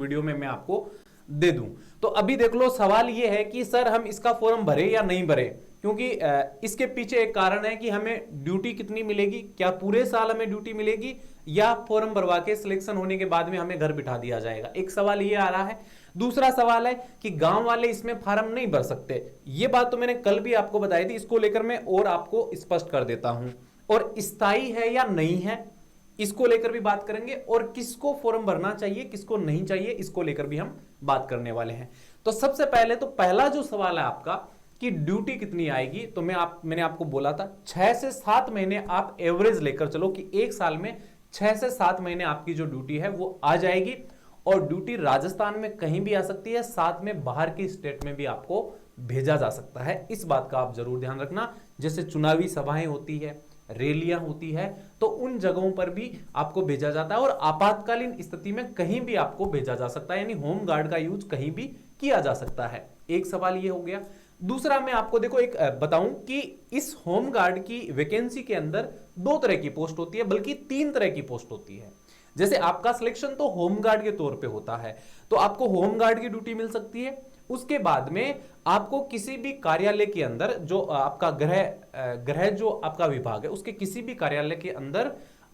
Video में मैं आपको दे दूं। तो अभी देख लो, सवाल ये है कि सर हम इसका फॉर्म भरे या नहीं भरे, क्योंकि इसके पीछे एक कारण है कि हमें ड्यूटी कितनी मिलेगी, क्या पूरे साल हमें ड्यूटी मिलेगी या फॉर्म भरवा के सिलेक्शन होने के बाद में हमें घर बिठा दिया जाएगा। एक सवाल ये आ रहा है। दूसरा सवाल है कि गांव वाले इसमें फार्म नहीं भर सकते। ये बात तो मैंने कल भी आपको बताई थी, इसको लेकर मैं और आपको स्पष्ट कर देता हूं। और स्थायी है या नहीं है इसको लेकर भी बात करेंगे, और किसको फॉर्म भरना चाहिए किसको नहीं चाहिए इसको लेकर भी हम बात करने वाले हैं। तो सबसे पहले तो पहला जो सवाल है आपका कि ड्यूटी कितनी आएगी, तो मैंने आपको बोला था 6 से 7 महीने आप एवरेज लेकर चलो कि एक साल में 6 से 7 महीने आपकी जो ड्यूटी है वो आ जाएगी। और ड्यूटी राजस्थान में कहीं भी आ सकती है, साथ में बाहर की स्टेट में भी आपको भेजा जा सकता है। इस बात का आप जरूर ध्यान रखना। जैसे चुनावी सभाएं होती है, रैलियां होती है, तो उन जगहों पर भी आपको भेजा जाता है और आपातकालीन स्थिति में कहीं भी आपको भेजा जा सकता है, यानी होम गार्ड का यूज कहीं भी किया जा सकता है। एक सवाल ये हो गया। दूसरा मैं आपको देखो एक बताऊं कि इस होम गार्ड की वैकेंसी के अंदर 2 तरह की पोस्ट होती है, बल्कि 3 तरह की पोस्ट होती है। जैसे आपका सिलेक्शन तो होम गार्ड के तौर पे होता है, तो आपको होम गार्ड की ड्यूटी मिल सकती है। उसके बाद में आपको किसी भी कार्यालय के अंदर जो आपका गृह जो आपका विभाग है उसके किसी भी कार्यालय के अंदर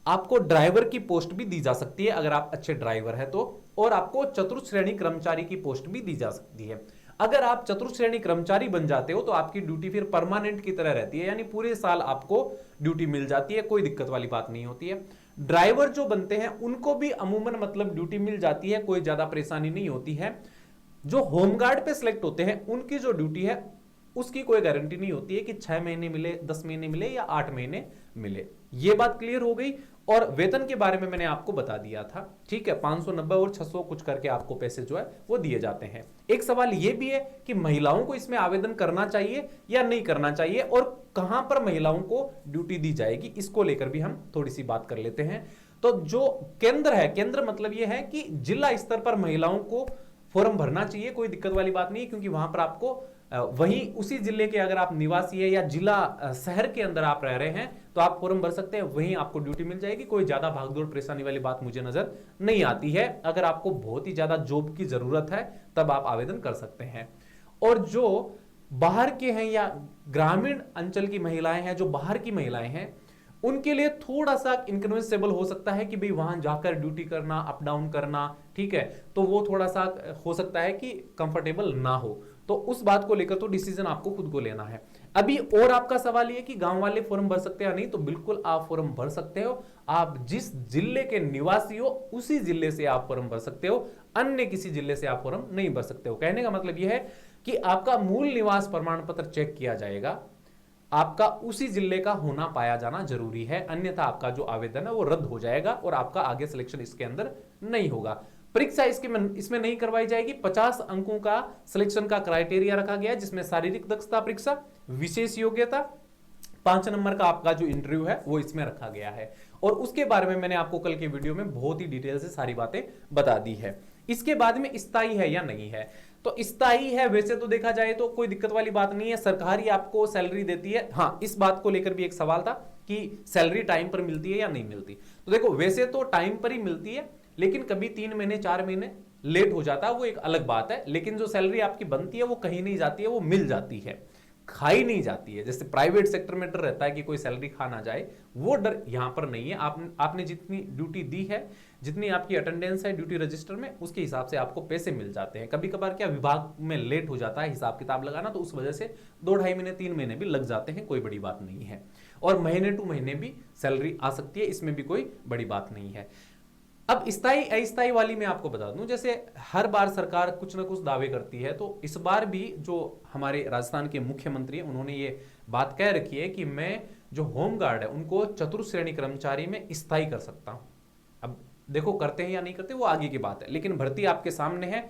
आपको ड्राइवर की पोस्ट भी दी जा सकती है अगर आप अच्छे ड्राइवर है तो। और आपको चतुर्थ श्रेणी कर्मचारी की पोस्ट भी दी जा सकती है। अगर आप चतुर्थ श्रेणी कर्मचारी बन जाते हो तो आपकी ड्यूटी फिर परमानेंट की तरह रहती है, यानी पूरे साल आपको ड्यूटी मिल जाती है, कोई दिक्कत वाली बात नहीं होती है। ड्राइवर जो बनते हैं उनको भी अमूमन मतलब ड्यूटी मिल जाती है, कोई ज्यादा परेशानी नहीं होती है। जो होमगार्ड पे सिलेक्ट होते हैं उनकी जो ड्यूटी है उसकी कोई गारंटी नहीं होती है कि 6 महीने मिले, 10 महीने मिले या 8 महीने मिले। ये बात क्लियर हो गई। और वेतन के बारे में मैंने आपको बता दिया था, ठीक है। 590 और 600 कुछ करके आपको पैसे जो है वो दिए जाते हैं। एक सवाल ये भी है कि महिलाओं को इसमें आवेदन करना चाहिए या नहीं करना चाहिए, और कहां पर महिलाओं को ड्यूटी दी जाएगी, इसको लेकर भी हम थोड़ी सी बात कर लेते हैं। तो जो केंद्र है, केंद्र मतलब यह है कि जिला स्तर पर महिलाओं को फॉर्म भरना चाहिए, कोई दिक्कत वाली बात नहीं है, क्योंकि वहां पर आपको वहीं उसी जिले के अगर आप निवासी है या जिला शहर के अंदर आप रह रहे हैं तो आप फॉर्म भर सकते हैं, वहीं आपको ड्यूटी मिल जाएगी। कोई ज्यादा भागदौड़ परेशानी वाली बात मुझे नजर नहीं आती है। अगर आपको बहुत ही ज्यादा जॉब की जरूरत है तब आप आवेदन कर सकते हैं। और जो बाहर के हैं या ग्रामीण अंचल की महिलाएं हैं, जो बाहर की महिलाएं हैं, उनके लिए थोड़ा सा इनकन्वेंसेबल हो सकता है कि भाई वहां जाकर ड्यूटी करना, अप डाउन करना, ठीक है, तो वो थोड़ा सा हो सकता है कि कंफर्टेबल ना हो। तो उस बात को लेकर तो डिसीजन आपको खुद को लेना है। अभी और आपका सवाल ये कि गांव वाले फॉर्म भर सकते हैं या नहीं, तो बिल्कुल आप फॉर्म भर सकते हो। आप जिस जिले के निवासी हो उसी जिले से आप फॉर्म भर सकते हो, अन्य किसी जिले से आप फॉर्म नहीं भर सकते हो। कहने का मतलब यह है कि आपका मूल निवास प्रमाण पत्र चेक किया जाएगा, आपका उसी जिले का होना पाया जाना जरूरी है, अन्यथा आपका जो आवेदन है वो रद्द हो जाएगा और आपका आगे सिलेक्शन इसके अंदर नहीं होगा। परीक्षा इसमें नहीं करवाई जाएगी। 50 अंकों का सिलेक्शन का क्राइटेरिया रखा गया है, जिसमें शारीरिक दक्षता परीक्षा, विशेष योग्यता, 5 नंबर का आपका जो इंटरव्यू है वो इसमें रखा गया है। और उसके बारे में मैंने आपको कल के वीडियो में बहुत ही डिटेल से सारी बातें बता दी है। इसके बाद में स्थायी है या नहीं है, तो स्थायी है वैसे तो देखा जाए तो कोई दिक्कत वाली बात नहीं है, सरकारी आपको सैलरी देती है। हाँ, इस बात को लेकर भी एक सवाल था कि सैलरी टाइम पर मिलती है या नहीं मिलती। तो देखो, वैसे तो टाइम पर ही मिलती है, लेकिन कभी 3 महीने 4 महीने लेट हो जाता है, वो एक अलग बात है। लेकिन जो सैलरी आपकी बनती है वो कहीं नहीं जाती है, वो मिल जाती है, खाई नहीं जाती है। जैसे प्राइवेट सेक्टर में डर रहता है कि कोई सैलरी खा ना जाए, वो डर यहां पर नहीं है। आपने जितनी ड्यूटी दी है, जितनी आपकी अटेंडेंस है ड्यूटी रजिस्टर में, उसके हिसाब से आपको पैसे मिल जाते हैं। कभी कभार क्या विभाग में लेट हो जाता है हिसाब किताब लगाना, तो उस वजह से 2-2.5 महीने 3 महीने भी लग जाते हैं, कोई बड़ी बात नहीं है। और महीने टू महीने भी सैलरी आ सकती है, इसमें भी कोई बड़ी बात नहीं है। अब स्थायी अस्थायी वाली मैं आपको बता दूं, जैसे हर बार सरकार कुछ ना कुछ दावे करती है, तो इस बार भी जो हमारे राजस्थान के मुख्यमंत्री हैं उन्होंने ये बात कह रखी है कि मैं जो होम गार्ड है उनको चतुर्थ श्रेणी कर्मचारी में स्थायी कर सकता हूं। अब देखो करते हैं या नहीं करते वो आगे की बात है, लेकिन भर्ती आपके सामने है।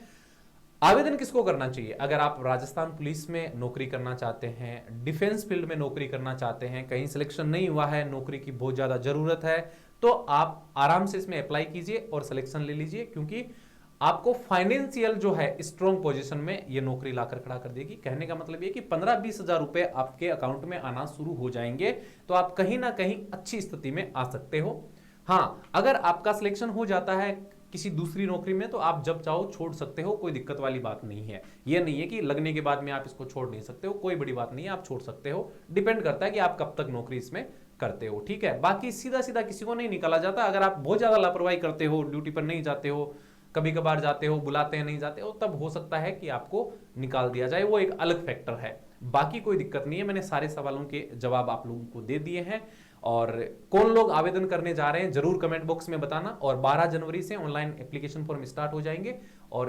आवेदन किसको करना चाहिए? अगर आप राजस्थान पुलिस में नौकरी करना चाहते हैं, डिफेंस फील्ड में नौकरी करना चाहते हैं, कहीं सिलेक्शन नहीं हुआ है, नौकरी की बहुत ज्यादा जरूरत है, तो आप आराम से इसमें अप्लाई कीजिए और सिलेक्शन ले लीजिए, क्योंकि आपको फाइनेंशियल जो है स्ट्रॉन्ग पोजीशन में ये नौकरी लाकर खड़ा कर देगी। कहने का मतलब ये कि 15-20 हजार रुपए आपके अकाउंट में आना शुरू हो जाएंगे, तो आप कहीं ना कहीं अच्छी स्थिति में आ सकते हो। हाँ, अगर आपका सिलेक्शन हो जाता है किसी दूसरी नौकरी में, तो आप जब चाहो छोड़ सकते हो, कोई दिक्कत वाली बात नहीं है। ये नहीं है कि लगने के बाद में आप इसको छोड़ नहीं सकते हो, कोई बड़ी बात नहीं है, आप छोड़ सकते हो। डिपेंड करता है कि आप कब तक नौकरी इसमें करते हो, ठीक है। बाकी सीधा सीधा किसी को नहीं निकाला जाता। अगर आप बहुत ज्यादा लापरवाही करते हो, ड्यूटी पर नहीं जाते हो, कभी कभार जाते हो, बुलाते हैं नहीं जाते हो, तब हो सकता है कि आपको निकाल दिया जाए, वो एक अलग फैक्टर है। बाकी कोई दिक्कत नहीं है। मैंने सारे सवालों के जवाब आप लोगों को दे दिए हैं। और कौन लोग आवेदन करने जा रहे हैं जरूर कमेंट बॉक्स में बताना। और 12 जनवरी से ऑनलाइन एप्लीकेशन फॉर्म स्टार्ट हो जाएंगे और